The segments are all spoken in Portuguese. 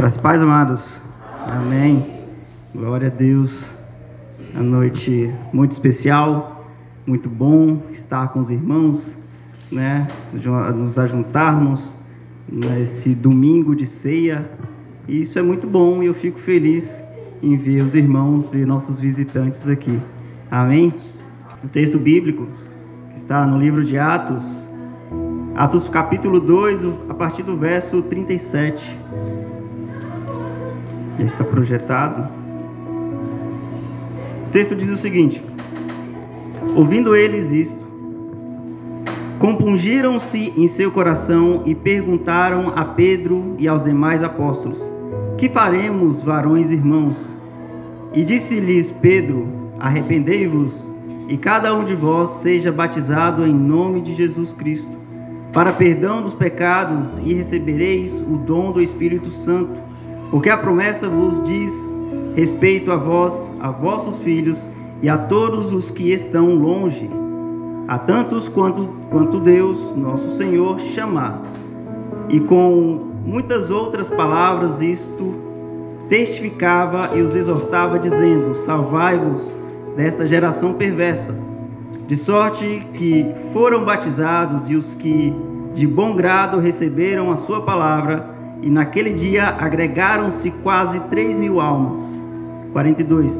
Graças e paz, amados. Amém. Glória a Deus. A noite muito especial, muito bom estar com os irmãos, né? Nos ajuntarmos nesse domingo de ceia. E isso é muito bom e eu fico feliz em ver os irmãos, ver nossos visitantes aqui. Amém? O texto bíblico que está no livro de Atos, Atos capítulo 2, a partir do verso 37. Já está projetado. O texto diz o seguinte: ouvindo eles isto, compungiram-se em seu coração e perguntaram a Pedro e aos demais apóstolos: que faremos, varões irmãos? E disse-lhes Pedro: arrependei-vos e cada um de vós seja batizado em nome de Jesus Cristo, para perdão dos pecados, e recebereis o dom do Espírito Santo. Porque a promessa vos diz respeito a vós, a vossos filhos e a todos os que estão longe, a tantos quanto Deus, nosso Senhor, chamar. E com muitas outras palavras isto testificava e os exortava, dizendo: salvai-vos desta geração perversa. De sorte que foram batizados e os que de bom grado receberam a sua palavra, e naquele dia agregaram-se quase 3.000 almas. 42.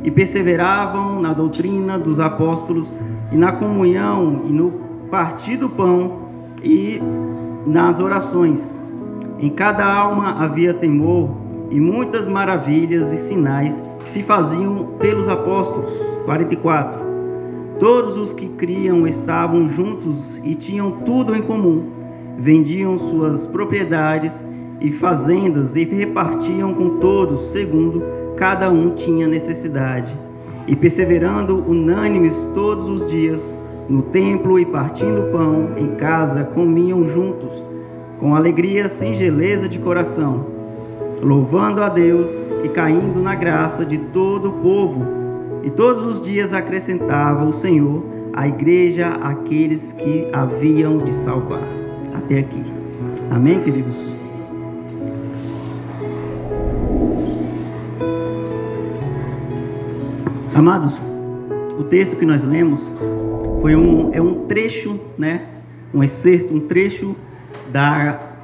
E perseveravam na doutrina dos apóstolos, e na comunhão, e no partir do pão, e nas orações. Em cada alma havia temor, e muitas maravilhas e sinais que se faziam pelos apóstolos. 44. Todos os que criam estavam juntos e tinham tudo em comum. Vendiam suas propriedades e fazendas e repartiam com todos, segundo cada um tinha necessidade. E perseverando unânimes todos os dias no templo e partindo pão em casa, comiam juntos, com alegria e singeleza de coração, louvando a Deus e caindo na graça de todo o povo. E todos os dias acrescentava o Senhor à igreja aqueles que haviam de salvar. Até aqui. Amém, queridos? Amados, o texto que nós lemos é um trecho, né? Um excerto, um trecho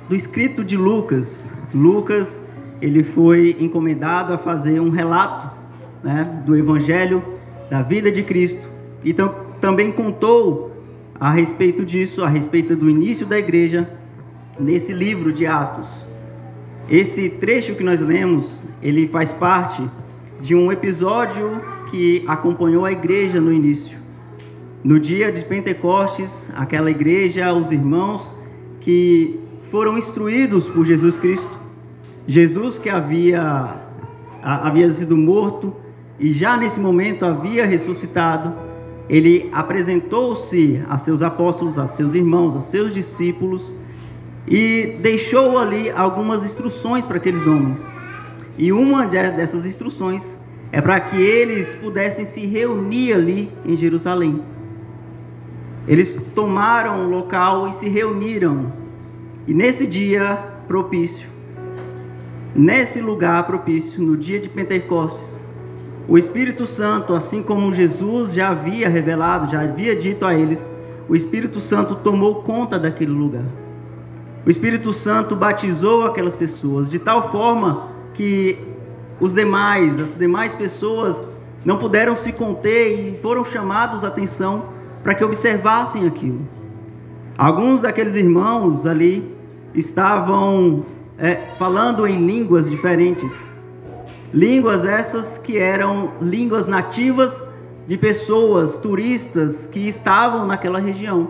do escrito de Lucas. Lucas, ele foi encomendado a fazer um relato, né, do Evangelho, da vida de Cristo. Então, também contou a respeito disso, a respeito do início da igreja, nesse livro de Atos. Esse trecho que nós lemos, ele faz parte de um episódio que acompanhou a igreja no início. No dia de Pentecostes, aquela igreja, os irmãos que foram instruídos por Jesus Cristo, Jesus que havia sido morto e já nesse momento havia ressuscitado, ele apresentou-se a seus apóstolos, a seus irmãos, a seus discípulos e deixou ali algumas instruções para aqueles homens. E uma dessas instruções é para que eles pudessem se reunir ali em Jerusalém. Eles tomaram um local e se reuniram. E nesse dia propício, nesse lugar propício, no dia de Pentecostes, o Espírito Santo, assim como Jesus já havia revelado, já havia dito a eles, o Espírito Santo tomou conta daquele lugar. O Espírito Santo batizou aquelas pessoas de tal forma que as demais pessoas não puderam se conter e foram chamados a atenção para que observassem aquilo. Alguns daqueles irmãos ali estavam falando em línguas diferentes. Línguas essas que eram línguas nativas de pessoas, turistas que estavam naquela região,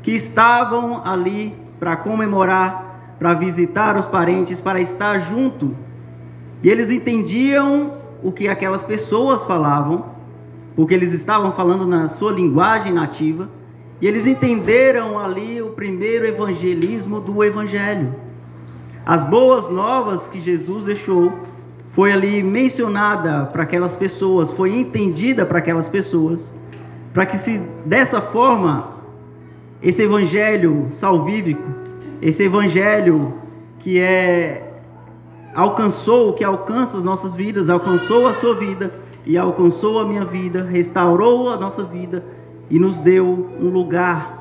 que estavam ali para comemorar, para visitar os parentes, para estar junto. E eles entendiam o que aquelas pessoas falavam, porque eles estavam falando na sua linguagem nativa, e eles entenderam ali o primeiro evangelismo do Evangelho. As boas novas que Jesus deixou foi ali mencionada para aquelas pessoas, foi entendida para aquelas pessoas, para que dessa forma, esse evangelho salvífico, esse evangelho que é alcançou, que alcança as nossas vidas, alcançou a sua vida e alcançou a minha vida, restaurou a nossa vida e nos deu um lugar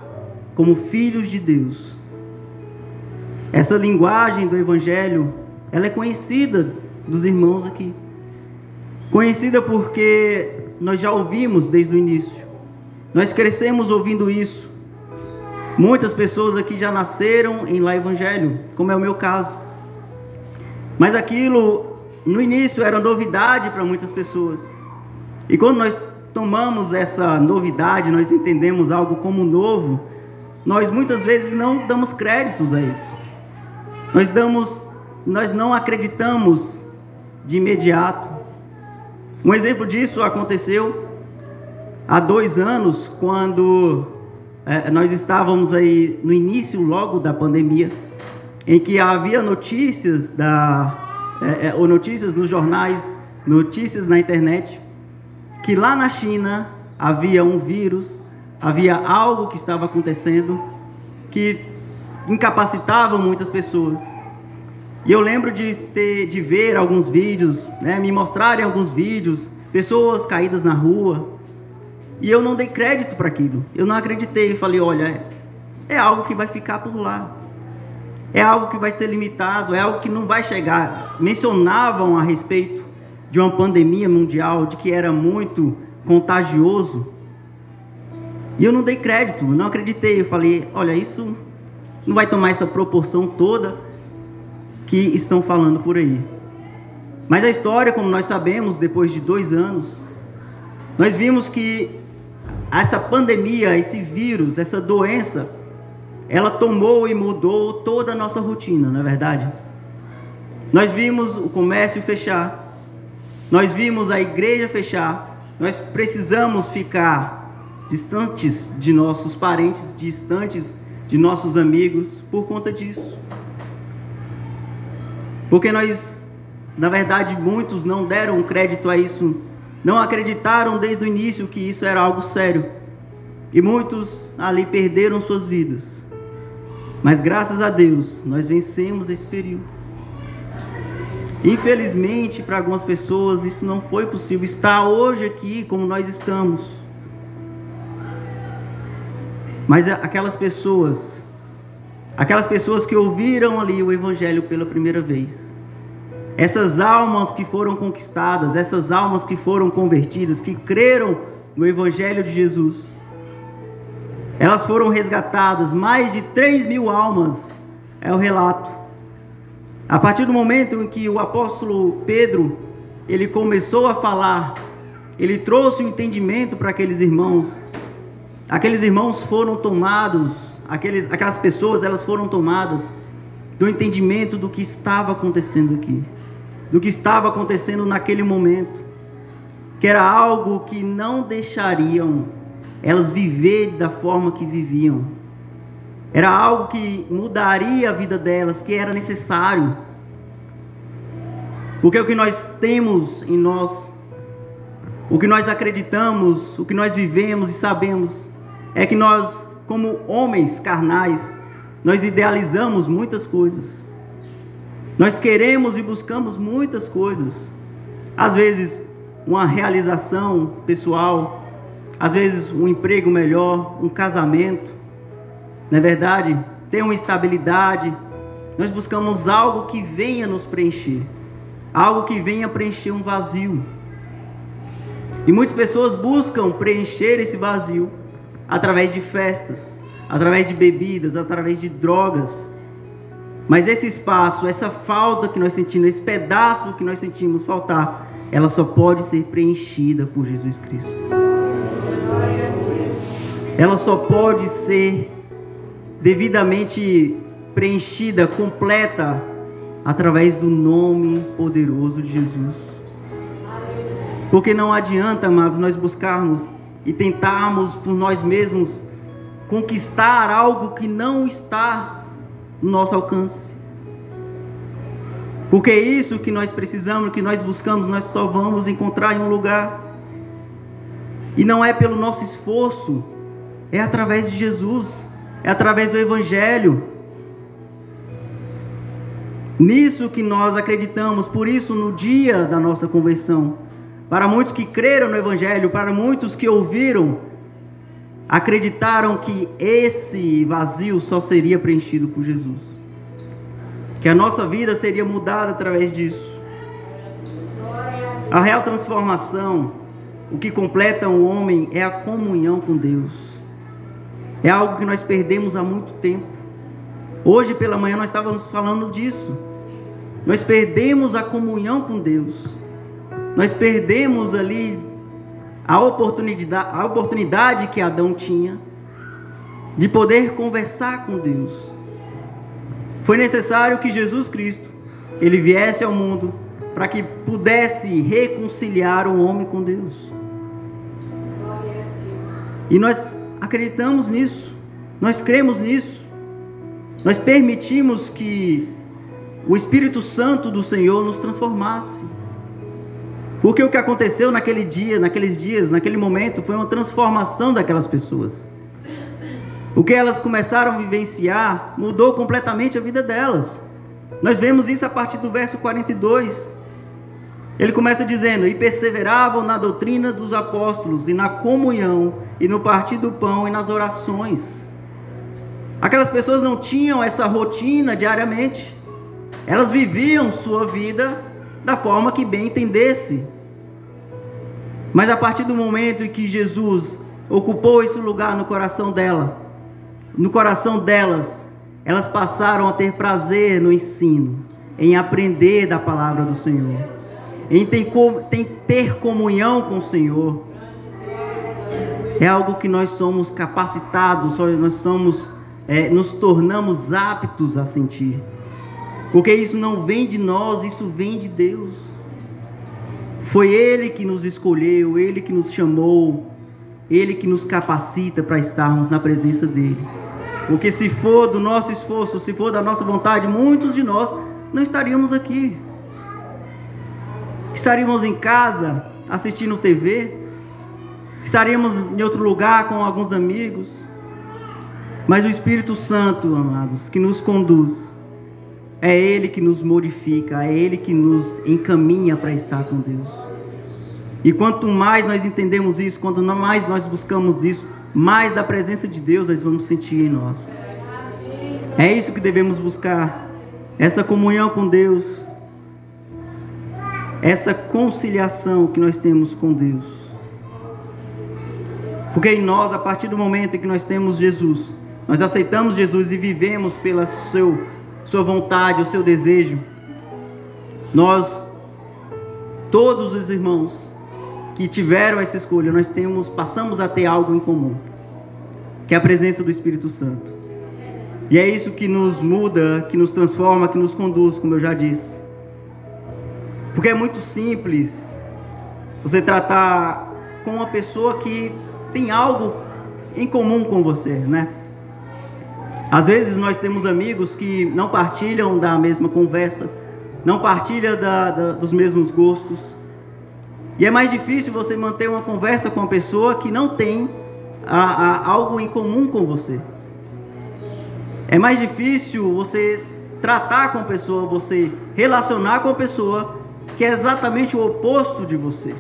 como filhos de Deus. Essa linguagem do Evangelho, ela é conhecida dos irmãos aqui. Conhecida porque nós já ouvimos desde o início. Nós crescemos ouvindo isso. Muitas pessoas aqui já nasceram em lá Evangelho, como é o meu caso. Mas aquilo, no início, era novidade para muitas pessoas. E quando nós tomamos essa novidade, nós entendemos algo como novo, nós muitas vezes não damos créditos a isso. Nós não acreditamos de imediato. Um exemplo disso aconteceu há 2 anos, quando nós estávamos aí no início logo da pandemia, em que havia notícias ou notícias nos jornais, notícias na internet, que lá na China havia um vírus, havia algo que estava acontecendo que incapacitava muitas pessoas. E eu lembro de ver alguns vídeos, me mostrarem alguns vídeos, pessoas caídas na rua, e eu não dei crédito para aquilo. Eu não acreditei, eu falei, olha, é algo que vai ficar por lá, é algo que vai ser limitado, é algo que não vai chegar. Mencionavam a respeito de uma pandemia mundial, de que era muito contagioso, e eu não dei crédito, eu não acreditei. Eu falei, olha, isso não vai tomar essa proporção toda que estão falando por aí. Mas a história, como nós sabemos, depois de 2 anos, nós vimos que essa pandemia, esse vírus, essa doença, ela tomou e mudou toda a nossa rotina, não é verdade? Nós vimos o comércio fechar, nós vimos a igreja fechar, nós precisamos ficar distantes de nossos parentes, distantes de nossos amigos por conta disso. Porque nós, na verdade, muitos não deram crédito a isso, não acreditaram desde o início que isso era algo sério. E muitos ali perderam suas vidas. Mas graças a Deus, nós vencemos esse período. Infelizmente, para algumas pessoas, isso não foi possível estar hoje aqui como nós estamos. Mas aquelas pessoas que ouviram ali o Evangelho pela primeira vez, essas almas que foram conquistadas, essas almas que foram convertidas, que creram no Evangelho de Jesus, elas foram resgatadas. Mais de 3.000 almas é o relato. A partir do momento em que o apóstolo Pedro, ele começou a falar, ele trouxe o entendimento para aqueles irmãos. Aqueles irmãos foram tomados, aquelas pessoas, elas foram tomadas do entendimento do que estava acontecendo aqui, do que estava acontecendo naquele momento, que era algo que não deixariam elas viver da forma que viviam. Era algo que mudaria a vida delas, que era necessário. Porque o que nós temos em nós, o que nós acreditamos, o que nós vivemos e sabemos, é que nós, como homens carnais, nós idealizamos muitas coisas. Nós queremos e buscamos muitas coisas. Às vezes, uma realização pessoal, às vezes um emprego melhor, um casamento, não é verdade? Ter uma estabilidade. Nós buscamos algo que venha nos preencher, algo que venha preencher um vazio. E muitas pessoas buscam preencher esse vazio através de festas, através de bebidas, através de drogas. Mas esse espaço, essa falta que nós sentimos, esse pedaço que nós sentimos faltar, ela só pode ser preenchida por Jesus Cristo. Ela só pode ser devidamente preenchida, completa, através do nome poderoso de Jesus. Porque não adianta, amados, nós buscarmos e tentarmos por nós mesmos conquistar algo que não está no nosso alcance. Porque é isso que nós precisamos, que nós buscamos, nós só vamos encontrar em um lugar. E não é pelo nosso esforço, é através de Jesus, é através do Evangelho. Nisso que nós acreditamos, por isso no dia da nossa conversão, para muitos que creram no Evangelho, para muitos que ouviram, acreditaram que esse vazio só seria preenchido por Jesus, que a nossa vida seria mudada através disso. A real transformação, o que completa o homem, é a comunhão com Deus. É algo que nós perdemos há muito tempo. Hoje pela manhã nós estávamos falando disso. Nós perdemos a comunhão com Deus. Nós perdemos ali a oportunidade que Adão tinha de poder conversar com Deus. Foi necessário que Jesus Cristo, ele viesse ao mundo para que pudesse reconciliar o homem com Deus. E nós acreditamos nisso, nós cremos nisso, nós permitimos que o Espírito Santo do Senhor nos transformasse. Porque o que aconteceu naqueles dias, naquele momento, foi uma transformação daquelas pessoas. O que elas começaram a vivenciar mudou completamente a vida delas. Nós vemos isso a partir do verso 42. Ele começa dizendo: e perseveravam na doutrina dos apóstolos, e na comunhão, e no partir do pão, e nas orações. Aquelas pessoas não tinham essa rotina diariamente. Elas viviam sua vida da forma que bem entendesse. Mas a partir do momento em que Jesus ocupou esse lugar no coração dela, no coração delas, elas passaram a ter prazer no ensino, em aprender da palavra do Senhor, em ter comunhão com o Senhor. É algo que nós somos capacitados, nos tornamos aptos a sentir. Porque isso não vem de nós, isso vem de Deus. Foi Ele que nos escolheu, Ele que nos chamou, Ele que nos capacita para estarmos na presença dEle. Porque se for do nosso esforço, se for da nossa vontade, muitos de nós não estaríamos aqui. Estaríamos em casa, assistindo TV, estaríamos em outro lugar com alguns amigos. Mas o Espírito Santo, amados, que nos conduz, é Ele que nos modifica, é Ele que nos encaminha para estar com Deus. E quanto mais nós entendemos isso, quanto mais nós buscamos isso, mais da presença de Deus nós vamos sentir em nós. É isso que devemos buscar, essa comunhão com Deus, essa conciliação que nós temos com Deus. Porque em nós, a partir do momento em que nós temos Jesus, nós aceitamos Jesus e vivemos pela sua vontade, o seu desejo, nós, todos os irmãos que tiveram essa escolha, passamos a ter algo em comum, que é a presença do Espírito Santo. E é isso que nos muda, que nos transforma, que nos conduz, como eu já disse. Porque é muito simples você tratar com uma pessoa que tem algo em comum com você, né? Às vezes nós temos amigos que não partilham da mesma conversa, não partilham dos mesmos gostos. E é mais difícil você manter uma conversa com uma pessoa que não tem algo em comum com você. É mais difícil você tratar com a pessoa, você relacionar com a pessoa que é exatamente o oposto de você,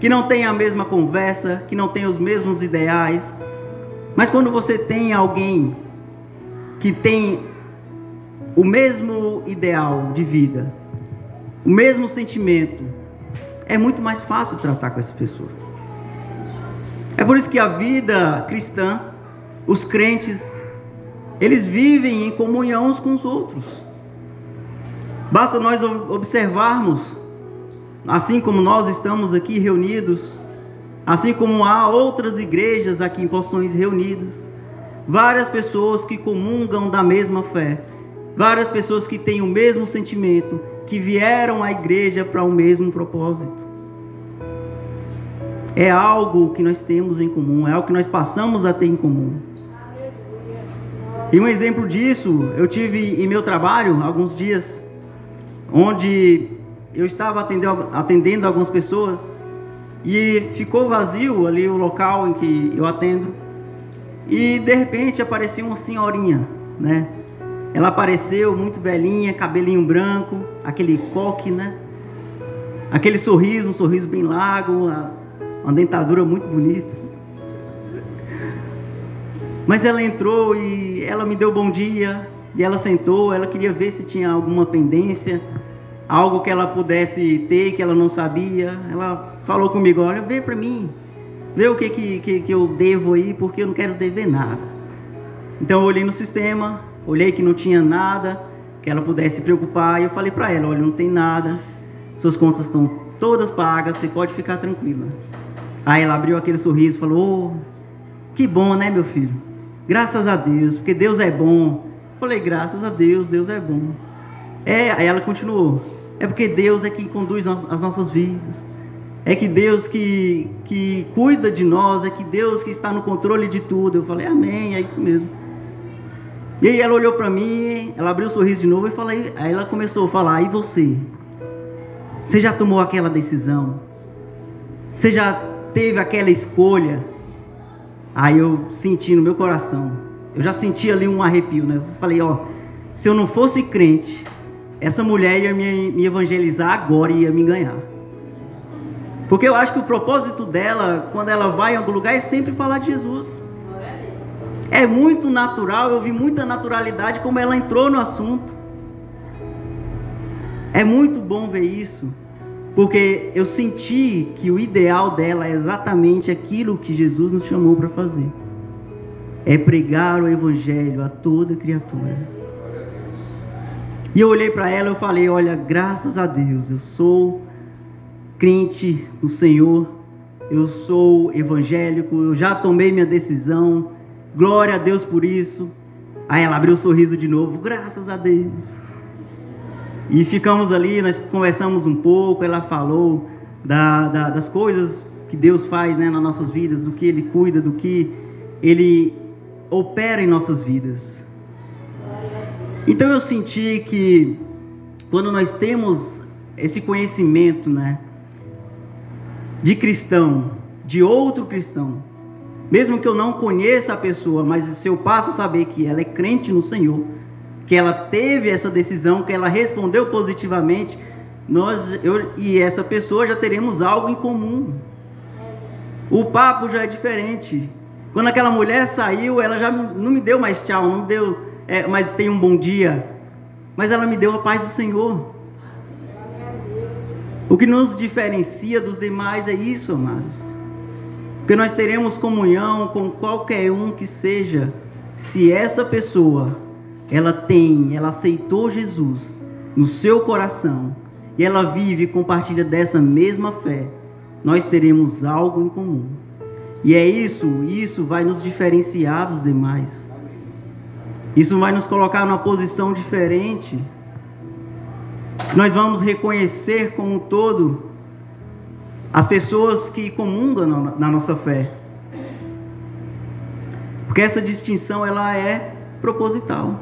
que não tem a mesma conversa, que não tem os mesmos ideais. Mas quando você tem alguém que tem o mesmo ideal de vida, o mesmo sentimento, é muito mais fácil tratar com essa pessoa. É por isso que a vida cristã, os crentes, eles vivem em comunhão uns com os outros. Basta nós observarmos, assim como nós estamos aqui reunidos, assim como há outras igrejas aqui em Poções reunidas, várias pessoas que comungam da mesma fé, várias pessoas que têm o mesmo sentimento, que vieram à igreja para o mesmo propósito. É algo que nós temos em comum, é algo que nós passamos a ter em comum. E um exemplo disso, eu tive em meu trabalho alguns dias, onde eu estava atendendo algumas pessoas, e ficou vazio ali o local em que eu atendo, e de repente apareceu uma senhorinha, né? Ela apareceu muito velhinha, cabelinho branco, aquele coque, né? Aquele sorriso, um sorriso bem largo, uma dentadura muito bonita. Mas ela entrou e ela me deu bom dia, e ela sentou, ela queria ver se tinha alguma pendência, algo que ela pudesse ter, que ela não sabia. Ela falou comigo, olha, vê para mim, vê o que eu devo aí, porque eu não quero dever nada. Então eu olhei no sistema, olhei que não tinha nada, que ela pudesse se preocupar, e eu falei para ela, olha, não tem nada, suas contas estão todas pagas, você pode ficar tranquila. Aí ela abriu aquele sorriso e falou, oh, que bom, né, meu filho? Graças a Deus, porque Deus é bom. Falei, graças a Deus, Deus é bom. Aí ela continuou, é porque Deus é quem conduz as nossas vidas. É que Deus que cuida de nós, é que Deus que está no controle de tudo. Eu falei, amém, é isso mesmo. E aí ela olhou para mim, ela abriu o sorriso de novo e falei, aí ela começou a falar, e você? Você já tomou aquela decisão? Você já teve aquela escolha? Aí eu senti no meu coração, eu já senti ali um arrepio, né? Eu falei, ó, se eu não fosse crente, essa mulher ia me evangelizar agora e ia me ganhar. Porque eu acho que o propósito dela, quando ela vai em algum lugar, é sempre falar de Jesus. É muito natural, eu vi muita naturalidade como ela entrou no assunto. É muito bom ver isso, porque eu senti que o ideal dela é exatamente aquilo que Jesus nos chamou para fazer. É pregar o evangelho a toda criatura. E eu olhei para ela e eu falei, olha, graças a Deus, eu sou crente no Senhor, eu sou evangélico, eu já tomei minha decisão, glória a Deus por isso. Aí ela abriu o sorriso de novo, graças a Deus. E ficamos ali, nós conversamos um pouco, ela falou das coisas que Deus faz, né, nas nossas vidas, do que Ele cuida, do que Ele opera em nossas vidas. Então eu senti que quando nós temos esse conhecimento, né, de cristão, de outro cristão, mesmo que eu não conheça a pessoa, mas se eu passo a saber que ela é crente no Senhor, que ela teve essa decisão, que ela respondeu positivamente, eu e essa pessoa já teremos algo em comum. O papo já é diferente. Quando aquela mulher saiu, ela já não me deu mais tchau, não deu, mas tem um bom dia, mas ela me deu a paz do Senhor. O que nos diferencia dos demais é isso, amados, porque nós teremos comunhão com qualquer um que seja, se essa pessoa ela aceitou Jesus no seu coração e ela vive e compartilha dessa mesma fé, nós teremos algo em comum. E é isso vai nos diferenciar dos demais. Isso vai nos colocar numa posição diferente. Nós vamos reconhecer como um todo as pessoas que comungam na nossa fé. Porque essa distinção ela é proposital.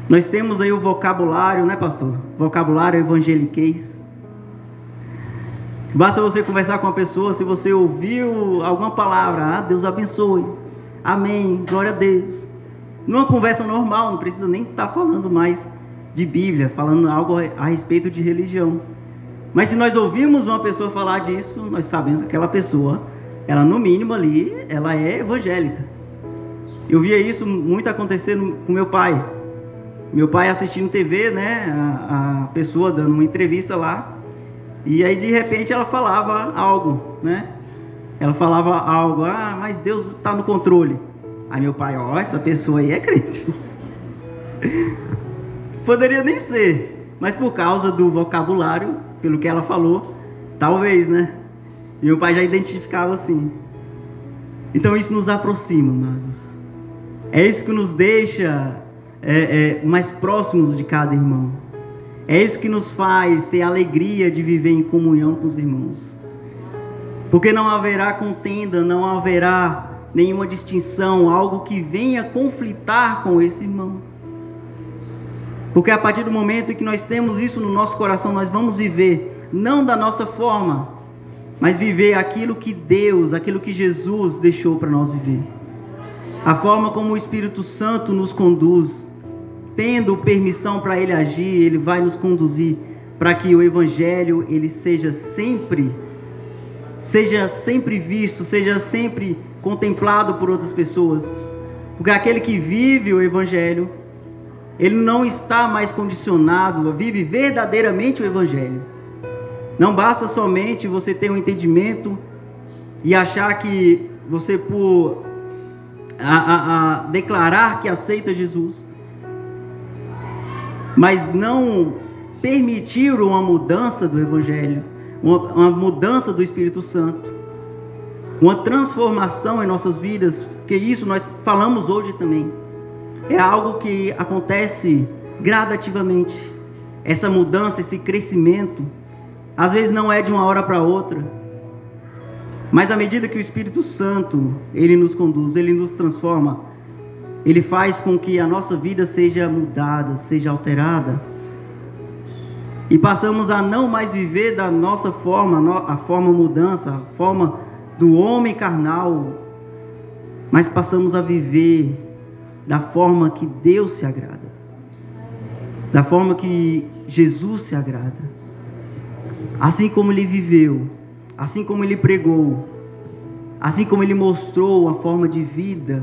Nós temos aí o vocabulário, né, pastor? Vocabulário evangeliquez. Basta você conversar com uma pessoa, se você ouviu alguma palavra, Deus abençoe, amém, glória a Deus. Numa conversa normal, não precisa nem estar falando mais de Bíblia, falando algo a respeito de religião. Mas se nós ouvirmos uma pessoa falar disso, nós sabemos que aquela pessoa, ela no mínimo ali, ela é evangélica. Eu via isso muito acontecer com meu pai. Meu pai assistindo TV, né, a pessoa dando uma entrevista lá, e aí de repente ela falava algo, né, ela falava algo, mas Deus está no controle. Aí meu pai, essa pessoa aí é crente. Poderia nem ser, mas por causa do vocabulário, pelo que ela falou, talvez, né, e meu pai já identificava assim. Então isso nos aproxima, amados, é isso que nos deixa mais próximos de cada irmão. É isso que nos faz ter a alegria de viver em comunhão com os irmãos. Porque não haverá contenda, não haverá nenhuma distinção, algo que venha conflitar com esse irmão. Porque a partir do momento em que nós temos isso no nosso coração, nós vamos viver, não da nossa forma, mas viver aquilo que Deus, aquilo que Jesus deixou para nós viver. a forma como o Espírito Santo nos conduz, tendo permissão para Ele agir, Ele vai nos conduzir para que o Evangelho ele seja sempre visto, seja sempre contemplado por outras pessoas. Porque aquele que vive o Evangelho, ele não está mais condicionado, vive verdadeiramente o Evangelho. Não basta somente você ter um entendimento e achar que você, por declarar que aceita Jesus, mas não permitir uma mudança do Evangelho, uma mudança do Espírito Santo, uma transformação em nossas vidas, porque isso nós falamos hoje também. É algo que acontece gradativamente. Essa mudança, esse crescimento, às vezes não é de uma hora para outra, mas à medida que o Espírito Santo ele nos conduz, ele nos transforma, ele faz com que a nossa vida seja mudada, seja alterada, e passamos a não mais viver da nossa forma, a forma mudança, a forma do homem carnal, mas passamos a viver da forma que Deus se agrada, da forma que Jesus se agrada, assim como Ele viveu, assim como Ele pregou, assim como Ele mostrou a forma de vida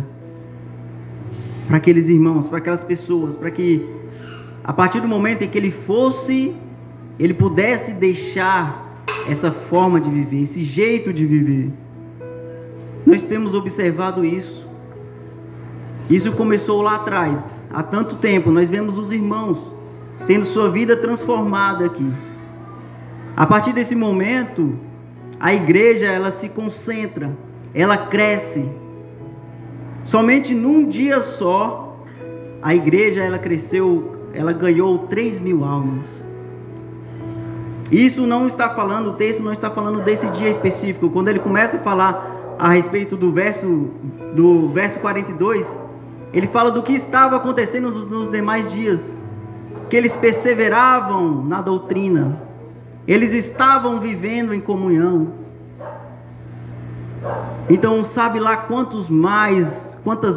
para aqueles irmãos, para aquelas pessoas, para que a partir do momento em que Ele pudesse deixar essa forma de viver, esse jeito de viver. Nós temos observado isso. Isso começou lá atrás, há tanto tempo. Nós vemos os irmãos tendo sua vida transformada aqui. A partir desse momento, a igreja ela se concentra, ela cresce. Somente num dia só, a igreja ela cresceu, ela ganhou 3.000 almas. Isso não está falando, o texto não está falando desse dia específico. Quando ele começa a falar a respeito do verso 42, ele fala do que estava acontecendo nos demais dias, que eles perseveravam na doutrina, eles estavam vivendo em comunhão. Então sabe lá quantas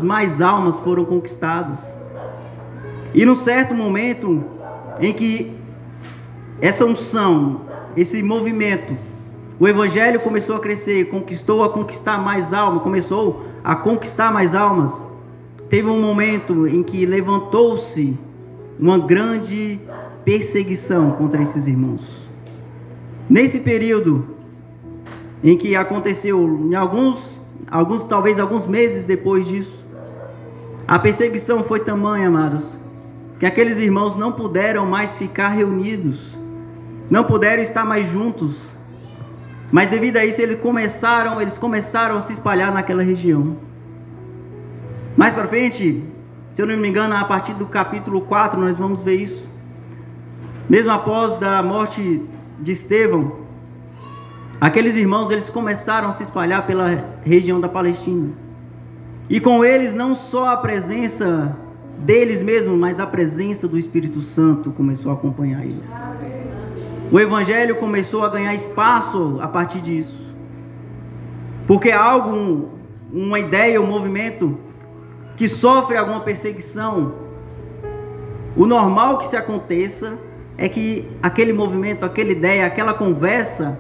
mais almas foram conquistadas. E num certo momento em que essa unção, esse movimento, o Evangelho começou a crescer, começou a conquistar mais almas, teve um momento em que levantou-se uma grande perseguição contra esses irmãos. Nesse período em que aconteceu, talvez alguns meses depois disso, a perseguição foi tamanha, amados, que aqueles irmãos não puderam mais ficar reunidos, não puderam estar mais juntos. Mas devido a isso eles começaram a se espalhar naquela região. Mais para frente, se eu não me engano, a partir do capítulo 4 nós vamos ver isso. Mesmo após a morte de Estevão, aqueles irmãos eles começaram a se espalhar pela região da Palestina. E com eles não só a presença deles mesmos, mas a presença do Espírito Santo começou a acompanhar eles. O Evangelho começou a ganhar espaço a partir disso. Porque algo, uma ideia, um movimento que sofre alguma perseguição, o normal que se aconteça é que aquele movimento, aquela ideia, aquela conversa,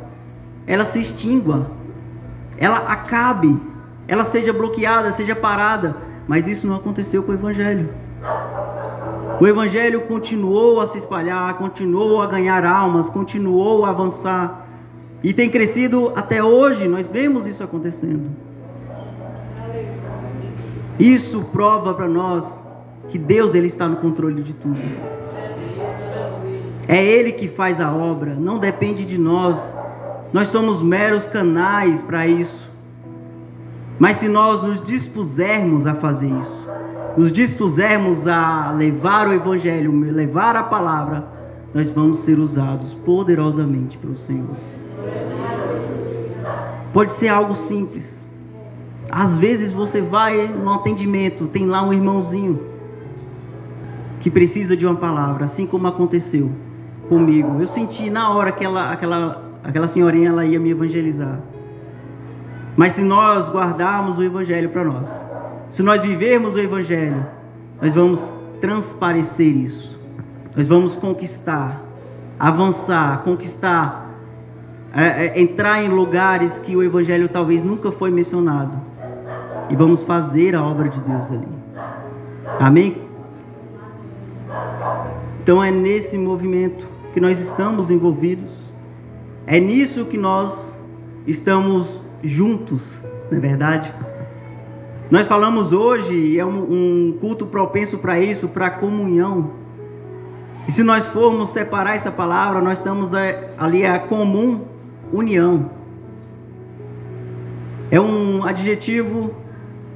ela se extingua, ela acabe, ela seja bloqueada, seja parada. Mas isso não aconteceu com o Evangelho. O Evangelho continuou a se espalhar, continuou a ganhar almas, continuou a avançar. E tem crescido até hoje, nós vemos isso acontecendo. Isso prova para nós que Deus ele está no controle de tudo. É Ele que faz a obra, não depende de nós. Nós somos meros canais para isso. Mas se nós nos dispusermos a fazer isso, nos dispusermos a levar o Evangelho, levar a palavra, nós vamos ser usados poderosamente pelo Senhor. Pode ser algo simples. Às vezes você vai no atendimento, tem lá um irmãozinho que precisa de uma palavra, assim como aconteceu comigo. Eu senti na hora que aquela senhorinha ela ia me evangelizar. Mas se nós guardarmos o Evangelho para nós, se nós vivermos o Evangelho, nós vamos transparecer isso. Nós vamos conquistar, avançar, conquistar, entrar em lugares que o Evangelho talvez nunca foi mencionado. E vamos fazer a obra de Deus ali. Amém? Então é nesse movimento que nós estamos envolvidos. É nisso que nós estamos juntos, não é verdade? Nós falamos hoje, é um culto propenso para isso, para a comunhão. E se nós formos separar essa palavra, nós estamos ali a comum união. É um adjetivo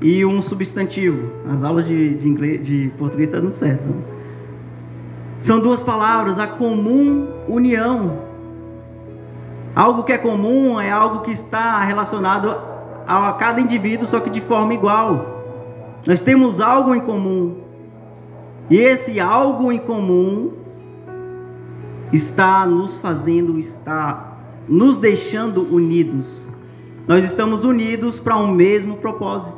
e um substantivo. As aulas de português estão dando certo. Né? São duas palavras, a comum união. Algo que é comum é algo que está relacionado a cada indivíduo, só que de forma igual. Nós temos algo em comum. E esse algo em comum está nos fazendo, está nos deixando unidos. Nós estamos unidos para um mesmo propósito.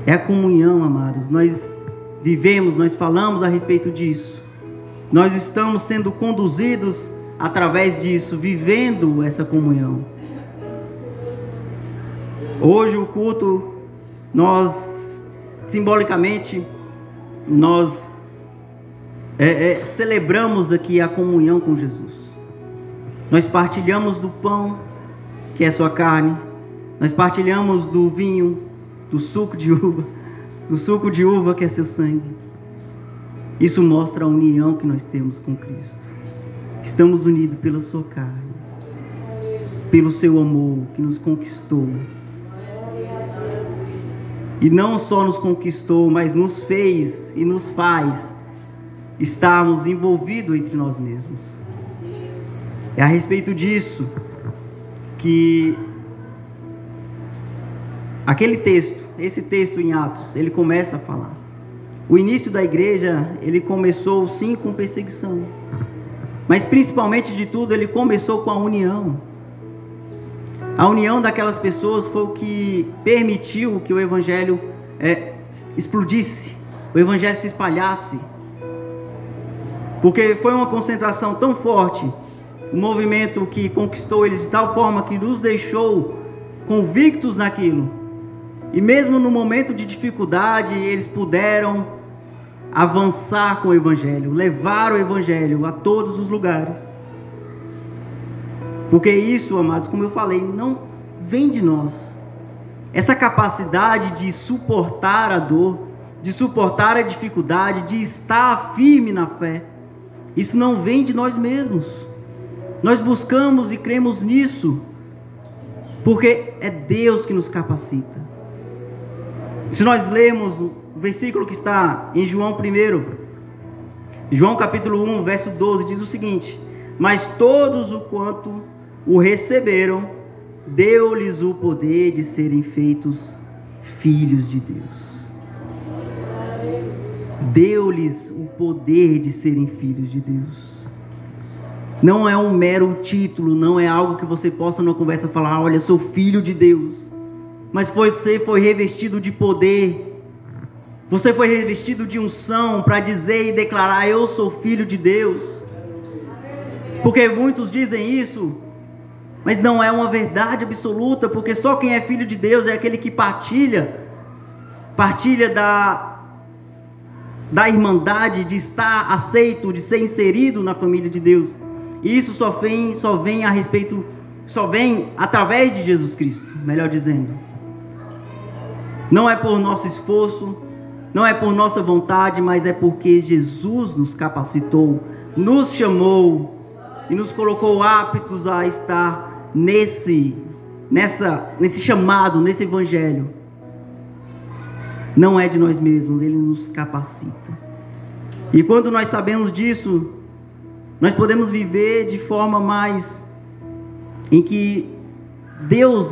É a comunhão, amados. Nós vivemos, nós falamos a respeito disso. Nós estamos sendo conduzidos através disso, vivendo essa comunhão. Hoje o culto, nós simbolicamente, nós celebramos aqui a comunhão com Jesus. Nós partilhamos do pão, que é sua carne. Nós partilhamos do vinho, do suco de uva, que é seu sangue. Isso mostra a união que nós temos com Cristo. Estamos unidos pela sua carne, pelo seu amor que nos conquistou. E não só nos conquistou, mas nos fez e nos faz estarmos envolvidos entre nós mesmos. É a respeito disso que aquele texto, esse texto em Atos, ele começa a falar. O início da igreja, ele começou sim com perseguição, mas principalmente de tudo, ele começou com a união. A união daquelas pessoas foi o que permitiu que o Evangelho explodisse, o Evangelho se espalhasse, porque foi uma concentração tão forte, um movimento que conquistou eles de tal forma que nos deixou convictos naquilo, e mesmo no momento de dificuldade, eles puderam avançar com o Evangelho, levar o Evangelho a todos os lugares. Porque isso, amados, como eu falei, não vem de nós. Essa capacidade de suportar a dor, de suportar a dificuldade, de estar firme na fé, isso não vem de nós mesmos. Nós buscamos e cremos nisso, porque é Deus que nos capacita. Se nós lermos o versículo que está em João 1, João capítulo 1, verso 12, diz o seguinte: mas todos o quanto o receberam, deu-lhes o poder de serem feitos filhos de Deus. Deu-lhes o poder de serem filhos de Deus. Não é um mero título, não é algo que você possa numa conversa falar: olha, sou filho de Deus. Mas você foi revestido de poder. Você foi revestido de unção para dizer e declarar: eu sou filho de Deus. Porque muitos dizem isso, mas não é uma verdade absoluta, porque só quem é filho de Deus é aquele que partilha da irmandade, de estar aceito, de ser inserido na família de Deus. E isso só vem através de Jesus Cristo, melhor dizendo. Não é por nosso esforço, não é por nossa vontade, mas é porque Jesus nos capacitou, nos chamou e nos colocou aptos a estar nesse chamado, nesse evangelho. Não é de nós mesmos, Ele nos capacita. E quando nós sabemos disso, nós podemos viver de forma mais em que Deus,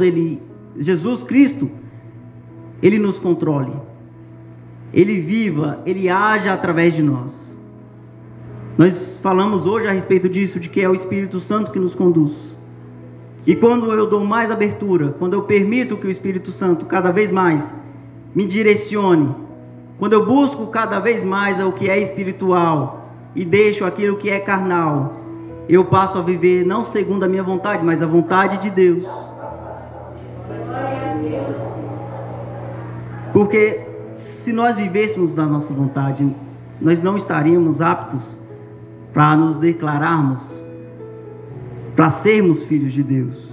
Jesus Cristo, Ele nos controle, Ele viva, Ele haja através de nós. Nós falamos hoje a respeito disso, de que é o Espírito Santo que nos conduz. E quando eu dou mais abertura, quando eu permito que o Espírito Santo cada vez mais me direcione, quando eu busco cada vez mais o que é espiritual e deixo aquilo que é carnal, eu passo a viver não segundo a minha vontade, mas a vontade de Deus. Porque se nós vivêssemos da nossa vontade, nós não estaríamos aptos para nos declararmos, para sermos filhos de Deus.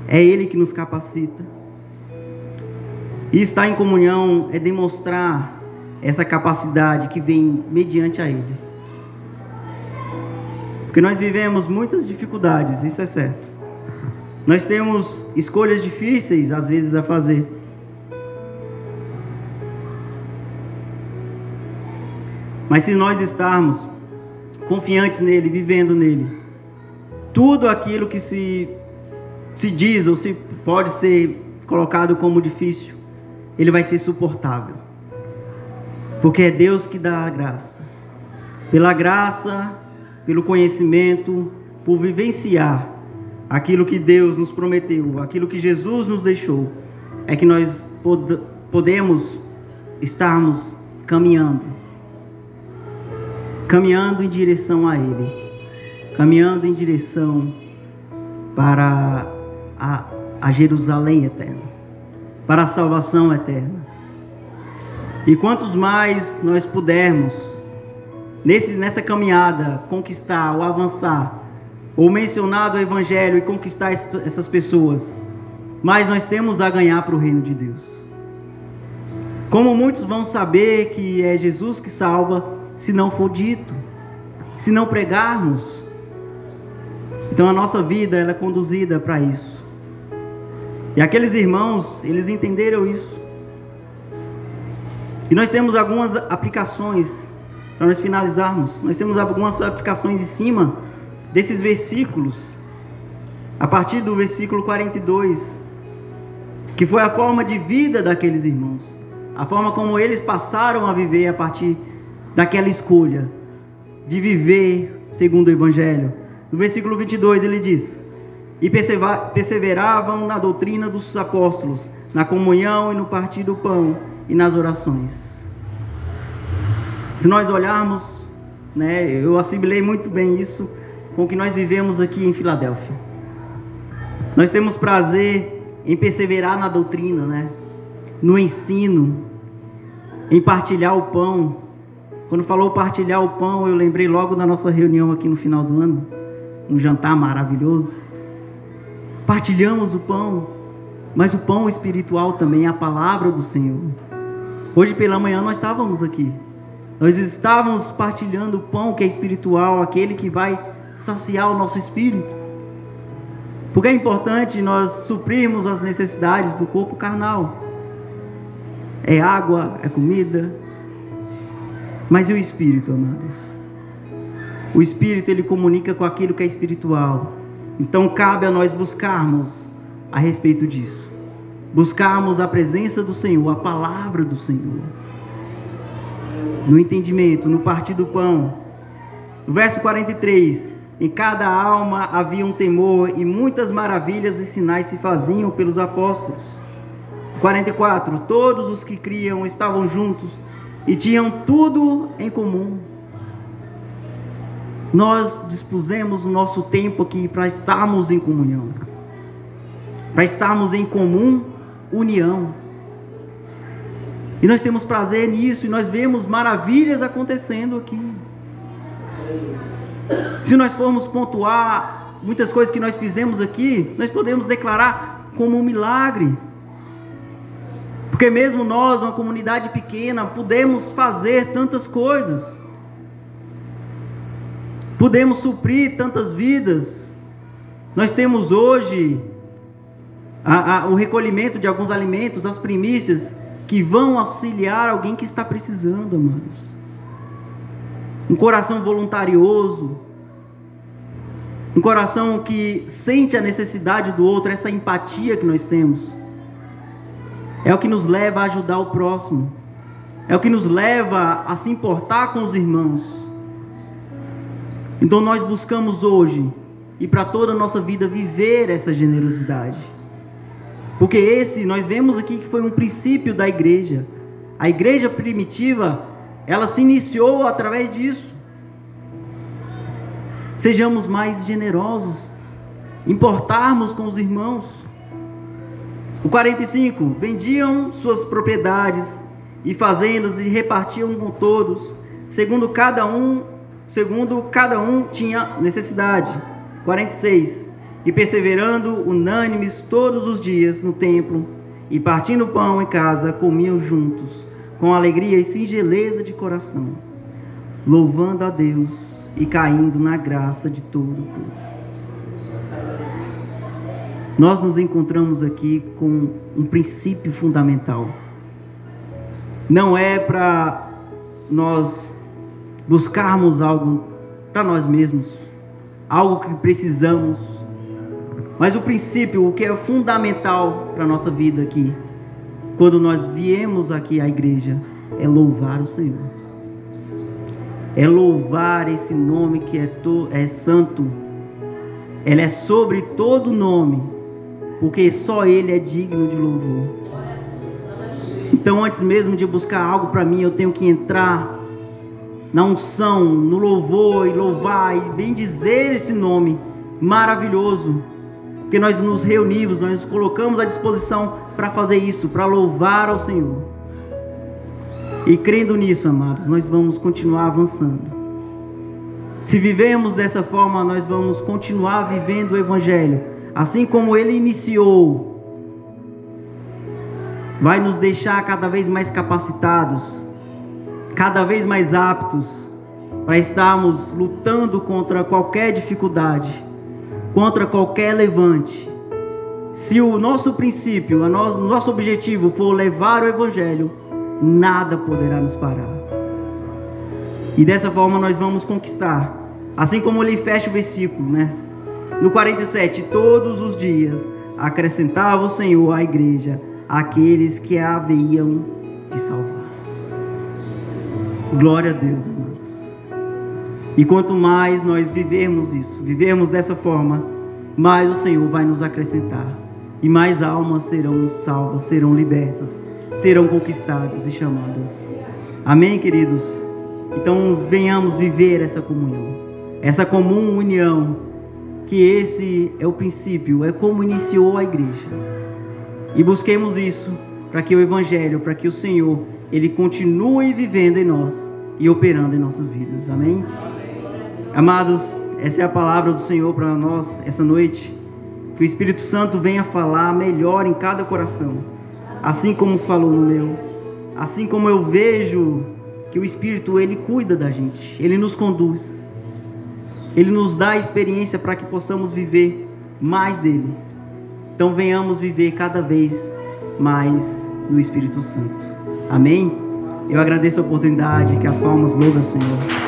É Ele que nos capacita. E estar em comunhão é demonstrar essa capacidade que vem mediante a Ele. Porque nós vivemos muitas dificuldades, isso é certo. Nós temos escolhas difíceis às vezes a fazer. Mas se nós estarmos confiantes nele, vivendo nele, tudo aquilo que se diz ou se pode ser colocado como difícil, ele vai ser suportável. Porque é Deus que dá a graça. Pela graça, pelo conhecimento, por vivenciar aquilo que Deus nos prometeu, aquilo que Jesus nos deixou, é que nós podemos estarmos caminhando em direção a Ele, caminhando em direção para a Jerusalém eterna, para a salvação eterna. E quantos mais nós pudermos nessa caminhada conquistar ou avançar, ou mencionar o Evangelho e conquistar essas pessoas, mais nós temos a ganhar para o reino de Deus. Como muitos vão saber que é Jesus que salva, se não for dito, se não pregarmos? Então a nossa vida ela é conduzida para isso. E aqueles irmãos, eles entenderam isso. E nós temos algumas aplicações, para nós finalizarmos, nós temos algumas aplicações em cima desses versículos, a partir do versículo 42, que foi a forma de vida daqueles irmãos, a forma como eles passaram a viver a partir daquela escolha de viver segundo o Evangelho. No versículo 22 ele diz: e perseveravam na doutrina dos apóstolos, na comunhão e no partir do pão e nas orações. Se nós olharmos, eu assimilei muito bem isso com o que nós vivemos aqui em Filadélfia. Nós temos prazer em perseverar na doutrina, no ensino, em partilhar o pão. Quando falou partilhar o pão, eu lembrei logo da nossa reunião aqui no final do ano, um jantar maravilhoso. Partilhamos o pão, mas o pão espiritual também é a palavra do Senhor. Hoje pela manhã nós estávamos aqui, nós estávamos partilhando o pão que é espiritual, aquele que vai saciar o nosso espírito. Porque é importante nós suprirmos as necessidades do corpo carnal. É água, é comida. Mas e o espírito, amados? O espírito ele comunica com aquilo que é espiritual. Então cabe a nós buscarmos a respeito disso. Buscarmos a presença do Senhor, a palavra do Senhor. No entendimento, no partir do pão. No verso 43, em cada alma havia um temor e muitas maravilhas e sinais se faziam pelos apóstolos. 44, todos os que criam estavam juntos e tinham tudo em comum. Nós dispusemos o nosso tempo aqui para estarmos em comunhão, para estarmos em comum união. E nós temos prazer nisso e nós vemos maravilhas acontecendo aqui. Se nós formos pontuar muitas coisas que nós fizemos aqui, nós podemos declarar como um milagre. Porque mesmo nós, uma comunidade pequena, podemos fazer tantas coisas. Podemos suprir tantas vidas. Nós temos hoje o recolhimento de alguns alimentos, as primícias, que vão auxiliar alguém que está precisando, amados. Um coração voluntarioso, um coração que sente a necessidade do outro, essa empatia que nós temos, é o que nos leva a ajudar o próximo, é o que nos leva a se importar com os irmãos. Então nós buscamos hoje, e para toda a nossa vida, viver essa generosidade. Porque esse, nós vemos aqui que foi um princípio da igreja. A igreja primitiva, ela se iniciou através disso. Sejamos mais generosos, importarmos com os irmãos. O 45, vendiam suas propriedades e fazendas e repartiam com todos, segundo cada um tinha necessidade. 46, e perseverando unânimes todos os dias no templo, e partindo pão em casa, comiam juntos, com alegria e singeleza de coração, louvando a Deus e caindo na graça de todo o povo. Nós nos encontramos aqui com um princípio fundamental. Não é para nós buscarmos algo para nós mesmos, algo que precisamos, mas o princípio, o que é fundamental para a nossa vida aqui, quando nós viemos aqui à igreja, é louvar o Senhor. É louvar esse nome que é santo. Ele é sobre todo nome, porque só Ele é digno de louvor. Então, antes mesmo de buscar algo para mim, eu tenho que entrar na unção, no louvor, e louvar e bendizer esse nome maravilhoso, porque nós nos reunimos, nós nos colocamos à disposição para fazer isso, para louvar ao Senhor. E crendo nisso, amados, nós vamos continuar avançando. Se vivemos dessa forma, nós vamos continuar vivendo o Evangelho, assim como ele iniciou. Vai nos deixar cada vez mais capacitados, cada vez mais aptos para estarmos lutando contra qualquer dificuldade, contra qualquer levante. Se o nosso princípio, o nosso objetivo for levar o Evangelho, nada poderá nos parar. E dessa forma nós vamos conquistar. Assim como ele fecha o versículo, né? No 47, todos os dias acrescentava o Senhor à igreja aqueles que a haviam de salvar. Glória a Deus, irmãos. E quanto mais nós vivermos isso, vivermos dessa forma, mais o Senhor vai nos acrescentar. E mais almas serão salvas, serão libertas, serão conquistadas e chamadas. Amém, queridos? Então venhamos viver essa comunhão, essa comum união, que esse é o princípio, é como iniciou a igreja. E busquemos isso para que o Evangelho, para que o Senhor, Ele continue vivendo em nós e operando em nossas vidas. Amém? Amados, essa é a palavra do Senhor para nós essa noite. Que o Espírito Santo venha falar melhor em cada coração, assim como falou no meu, assim como eu vejo que o Espírito, Ele cuida da gente, Ele nos conduz, Ele nos dá a experiência para que possamos viver mais dEle. Então venhamos viver cada vez mais no Espírito Santo. Amém? Eu agradeço a oportunidade, que as palmas louvem ao Senhor.